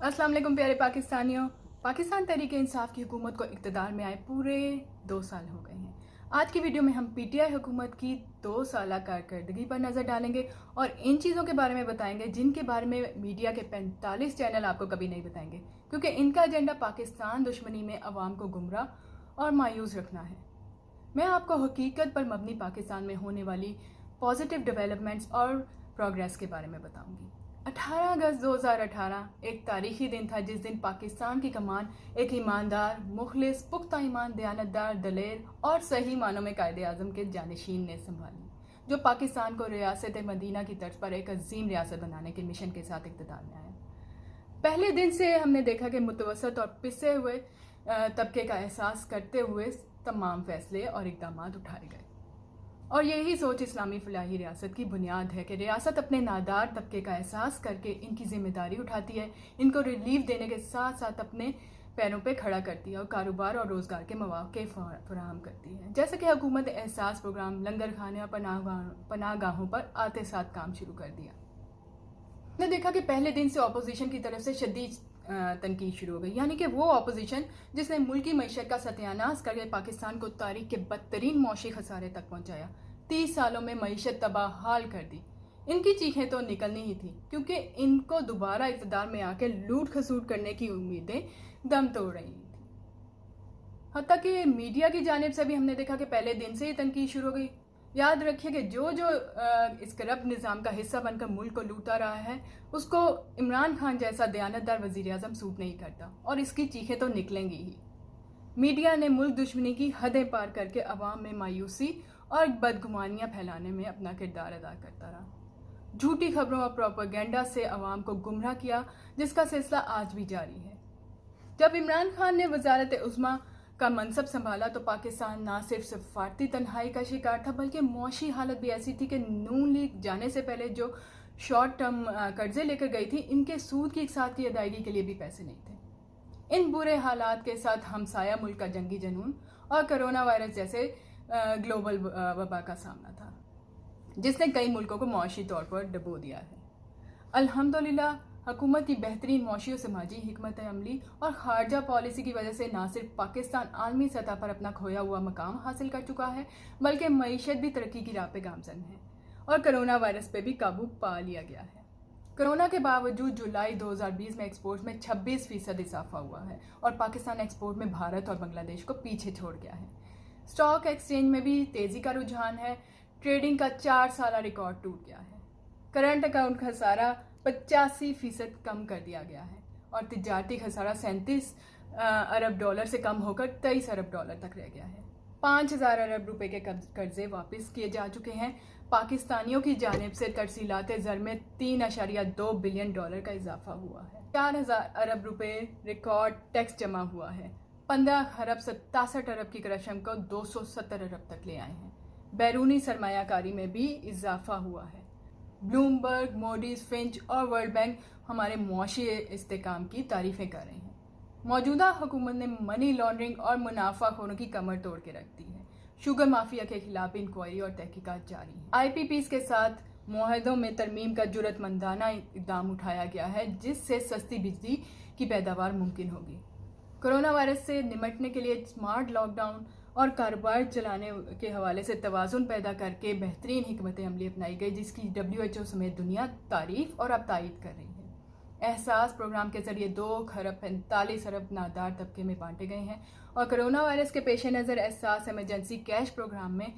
अस्सलाम वालेकुम प्यारे पाकिस्तानियों। पाकिस्तान तहरीक इंसाफ की हुकूमत को इक़्तिदार में आए पूरे 2 साल हो गए हैं। आज की वीडियो में हम पीटीआई हुकूमत की 2 साल कारकर्दगी पर नज़र डालेंगे और इन चीज़ों के बारे में बताएंगे जिनके बारे में मीडिया के 45 चैनल आपको कभी नहीं बताएंगे, क्योंकि इनका एजेंडा पाकिस्तान दुश्मनी में अवाम को गुमराह और मायूस रखना है। मैं आपको हकीकत पर मबनी पाकिस्तान में होने वाली पॉजिटिव डेवलपमेंट्स और प्रोग्रेस के बारे में बताऊंगी। 18 अगस्त 2018 एक तारीखी दिन था जिस दिन पाकिस्तान की कमान एक ईमानदार, मुखलिस, पुख्ता ईमान, दयानतदार, दलेर और सही मानों में कायदे आज़म के जानशीन ने संभाली, जो पाकिस्तान को रियासत मदीना की तर्ज पर एक अजीम रियासत बनाने के मिशन के साथ इक़्तिदार में आया। पहले दिन से हमने देखा कि मुतवसत और पिसे हुए तबके का एहसास करते हुए तमाम फैसले और इकदाम उठाए गए, और यही सोच इस्लामी फलाही रियासत की बुनियाद है कि रियासत अपने नादार तबके का एहसास करके इनकी जिम्मेदारी उठाती है, इनको रिलीफ देने के साथ साथ अपने पैरों पे खड़ा करती है और कारोबार और रोज़गार के मौके फराहम करती है। जैसे कि हुकूमत एहसास प्रोग्राम, लंगर खाने और पनाहगाहों पर आते साथ काम शुरू कर दिया। हमने देखा कि पहले दिन से अपोजिशन की तरफ से शदीद तनकीद शुरू हो गई, यानी कि वो अपोजिशन जिसने मुल्की मईशत का सत्यानाश करके पाकिस्तान को तारीख के बदतरीन मौशी खसारे तक पहुंचाया, 30 सालों में मईशत तबाह हाल कर दी। इनकी चीखें तो निकलनी ही थी, क्योंकि इनको दोबारा इक़्तिदार में आके लूट खसूट करने की उम्मीदें दम तोड़ रही थी। हत्ता कि मीडिया की जानिब से भी हमने देखा कि पहले दिन से ही तनकीद शुरू हो गई। याद रखिए कि जो इस करप्ट निज़ाम का हिस्सा बनकर मुल्क को लूटा रहा है, उसको इमरान खान जैसा दयानतदार वज़ीर आज़म सूट नहीं करता, और इसकी चीखें तो निकलेंगी ही। मीडिया ने मुल्क दुश्मनी की हदें पार करके अवाम में मायूसी और बदगुमानियाँ फैलाने में अपना किरदार अदा करता रहा। झूठी खबरों और प्रोपेगेंडा से अवाम को गुमराह किया, जिसका सिलसिला आज भी जारी है। जब इमरान खान ने वजारत उज़्मा का मनसब संभाला तो पाकिस्तान ना सिर्फ सफारती तन्हाई का शिकार था, बल्कि मौशी हालत भी ऐसी थी कि नून लीग जाने से पहले जो शॉर्ट टर्म कर्जे लेकर गई थी, इनके सूद की साथ की अदायगी के लिए भी पैसे नहीं थे। इन बुरे हालात के साथ हमसाया मुल्क का जंगी जनून और कोरोना वायरस जैसे ग्लोबल वबा का सामना था, जिसने कई मुल्कों को मौशी तौर पर डबो दिया है। अल्हम्दुलिल्लाह हुकूमत की बेहतरीन मौशी और समाजी हिकमत अमली और खारजा पॉलिसी की वजह से ना सिर्फ पाकिस्तान आलमी सतह पर अपना खोया हुआ मकाम हासिल कर चुका है, बल्कि मईशत भी तरक्की की राह पे गामजन है और कोरोना वायरस पे भी काबू पा लिया गया है। कोरोना के बावजूद जुलाई 2020 में एक्सपोर्ट में 26% इजाफा हुआ है और पाकिस्तान एक्सपोर्ट में भारत और बांग्लादेश को पीछे छोड़ गया है। स्टॉक एक्सचेंज में भी तेज़ी का रुझान है। ट्रेडिंग का 4 साल रिकॉर्ड टूट गया है। करंट अकाउंट खसारा 85% कम कर दिया गया है और तिजारती खसारा 37 अरब डॉलर से कम होकर 23 अरब डॉलर तक रह गया है। 5000 अरब रुपए के कर्जे वापस किए जा चुके हैं। पाकिस्तानियों की जानिब से तरसीलात ज़र में 3.2 बिलियन डॉलर का इजाफा हुआ है। 4000 अरब रुपए रिकॉर्ड टैक्स जमा हुआ है। 15 खरब 67 अरब की रकम को 270 अरब तक ले आए हैं। बैरूनी सरमायाकारी में भी इजाफा हुआ है। ब्लूमबर्ग, मोडीज, फिंच और वर्ल्ड बैंक हमारे मुआशी इस्तेकाम की तारीफ़ें कर रहे हैं। मौजूदा हुकूमत ने मनी लॉन्ड्रिंग और मुनाफाखोरों की कमर तोड़ के रख दी है। शुगर माफिया के खिलाफ इंक्वायरी और तहकीकात जारी है। IPPs के साथ मुआहदों में तरमीम का जुर्रतमंदाना इक़दाम उठाया गया है, जिससे सस्ती बिजली की पैदावार मुमकिन होगी। कोरोना वायरस से निपटने के लिए स्मार्ट लॉकडाउन और कारोबार चलाने के हवाले से तवाज़ुन पैदा करके बेहतरीन हिकमत अमली अपनाई गई, जिसकी WHO समेत दुनिया तारीफ और अब तायद कर रही है। एहसास प्रोग्राम के जरिए 2 खरब 45 अरब नादार तबके में बांटे गए हैं और कोरोना वायरस के पेश नज़र एहसास इमरजेंसी कैश प्रोग्राम में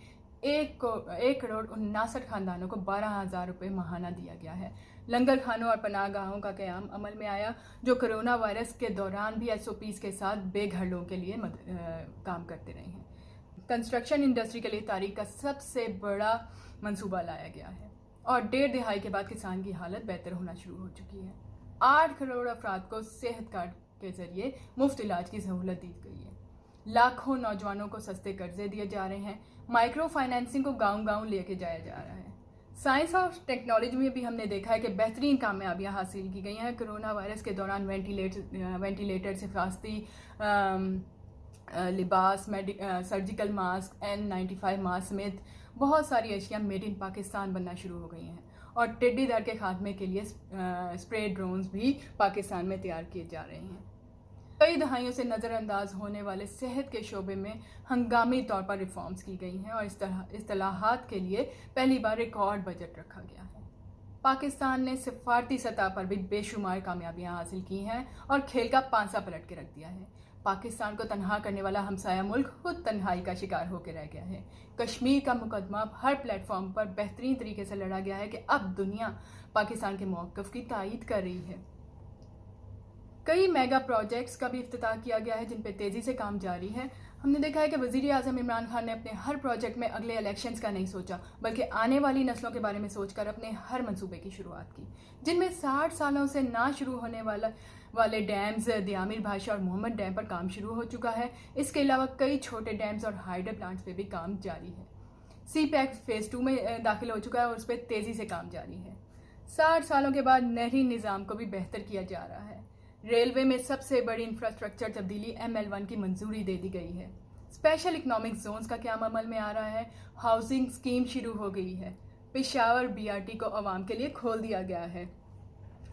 1 करोड़ 59 खानदानों को 12,000 रुपये माहाना दिया गया है। लंगर खानों और पनाहगाहों का क़याम अमल में आया, जो कोरोना वायरस के दौरान भी SOPs के साथ बेघर लोगों के लिए काम करते रहे हैं। कंस्ट्रक्शन इंडस्ट्री के लिए तारीख का सबसे बड़ा मंसूबा लाया गया है और 1.5 दहाई के बाद किसान की हालत बेहतर होना शुरू हो चुकी है। 8 करोड़ अफराद को सेहत कार्ड के जरिए मुफ्त इलाज की सहूलत दी गई है। लाखों नौजवानों को सस्ते कर्जे दिए जा रहे हैं। माइक्रो फाइनेंसिंग को गांव-गांव लेके जाया जा रहा है। साइंस और टेक्नोलॉजी में भी हमने देखा है कि बेहतरीन कामयाबियां हासिल की गई हैं। कोरोना वायरस के दौरान वेंटिलेटर से हिफाजती लिबास, सर्जिकल मास्क, N95 मास्क समेत बहुत सारी अशिया मेड इन पाकिस्तान बनना शुरू हो गई हैं और टिड्डी दर के खात्मे के लिए स्प्रे ड्रोन्स भी पाकिस्तान में तैयार किए जा रहे हैं। कई दहाइयों से नज़रअंदाज होने वाले सेहत के शोबे में हंगामी तौर पर रिफॉर्म्स की गई हैं और इस्तेलाहात के लिए पहली बार रिकॉर्ड बजट रखा गया है। पाकिस्तान ने सिफारती सतह पर भी बेशुमार कामयाबियां हासिल की हैं और खेल का पांसा पलट के रख दिया है। पाकिस्तान को तनहा करने वाला हमसाया मुल्क खुद तन्हाई का शिकार होकर रह गया है। कश्मीर का मुकदमा अब हर प्लेटफॉर्म पर बेहतरीन तरीके से लड़ा गया है कि अब दुनिया पाकिस्तान के मौक़िफ़ की तायीद कर रही है। कई मेगा प्रोजेक्ट्स का भी इफ्तिताह किया गया है जिन पर तेज़ी से काम जारी है। हमने देखा है कि वज़ीर आज़म इमरान खान ने अपने हर प्रोजेक्ट में अगले इलेक्शंस का नहीं सोचा, बल्कि आने वाली नस्लों के बारे में सोचकर अपने हर मंसूबे की शुरुआत की, जिनमें 60 सालों से ना शुरू होने वाले डैम्स दियामिर भाषा और मोहम्मद डैम पर काम शुरू हो चुका है। इसके अलावा कई छोटे डैम्स और हाइडल प्लांट्स पे भी काम जारी है। सी पैक फेज़ 2 में दाखिल हो चुका है और उस पर तेज़ी से काम जारी है। 60 सालों के बाद नहरी निज़ाम को भी बेहतर किया जा रहा है। रेलवे में सबसे बड़ी इंफ्रास्ट्रक्चर तब्दीली ML1 की मंजूरी दे दी गई है। स्पेशल इकनॉमिक जोन्स का क्या अमल में आ रहा है। हाउसिंग स्कीम शुरू हो गई है। पेशावर BRT को आवाम के लिए खोल दिया गया है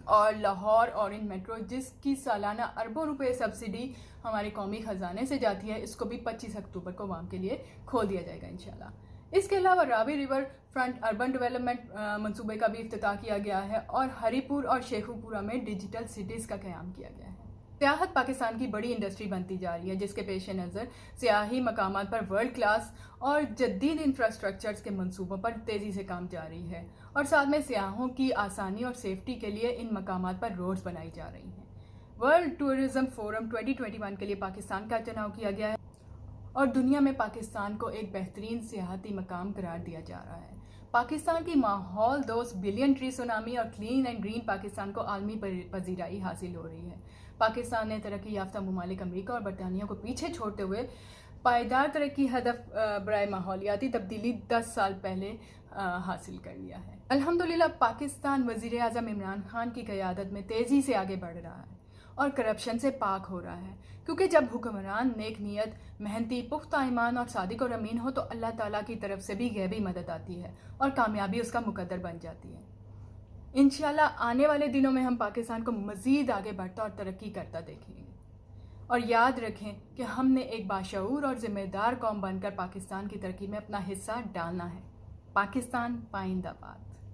और लाहौर ऑरेंज मेट्रो, जिसकी सालाना अरबों रुपए सब्सिडी हमारे कौमी ख़जाने से जाती है, इसको भी 25 अक्टूबर को आवाम के लिए खोल दिया जाएगा इंशाल्लाह। इसके अलावा Ravi river front urban development मंसूबे का भी इफ्तिताह किया गया है और हरीपुर और शेखुपुरा में डिजिटल सिटीज़ का क़याम किया गया है। सियाहत पाकिस्तान की बड़ी इंडस्ट्री बनती जा रही है, जिसके पेश नज़र सियाही मकामात पर वर्ल्ड क्लास और जदीद इंफ्रास्ट्रक्चर्स के मंसूबों पर तेज़ी से काम जारी है और साथ में सियाहों की आसानी और सेफ्टी के लिए इन मकामात पर रोड्स बनाई जा रही हैं। वर्ल्ड टूरिज़्म फोरम 2021 के लिए पाकिस्तान का चुनाव किया गया है और दुनिया में पाकिस्तान को एक बेहतरीन सियाहती मकाम करार दिया जा रहा है। पाकिस्तान की माहौल दोस्त बिलियन ट्री सुनामी और क्लीन एंड ग्रीन पाकिस्तान को आलमी पजीराई हासिल हो रही है। पाकिस्तान ने तरक्की याफ्ता ममालिक अमेरिका और बरतानिया को पीछे छोड़ते हुए पायदार तरक्की हदफ बराए माहौलियाती तब्दीली 10 साल पहले हासिल कर लिया है। अल्हम्दुलिल्लाह पाकिस्तान वज़ीर आज़म इमरान खान की क़यादत में तेज़ी से आगे बढ़ रहा है और करप्शन से पाक हो रहा है, क्योंकि जब हुक्मरान नेक नीयत, मेहनती, पुख्ता ईमान और सादिक और अमीन हो तो अल्लाह ताला की तरफ से भी गैबी मदद आती है और कामयाबी उसका मुकद्दर बन जाती है। इंशाल्लाह आने वाले दिनों में हम पाकिस्तान को मज़ीद आगे बढ़ता और तरक्की करता देखेंगे। और याद रखें कि हमने एक बाशऊर और ज़िम्मेदार कौम बनकर पाकिस्तान की तरक्की में अपना हिस्सा डालना है। पाकिस्तान पाइंदाबाद।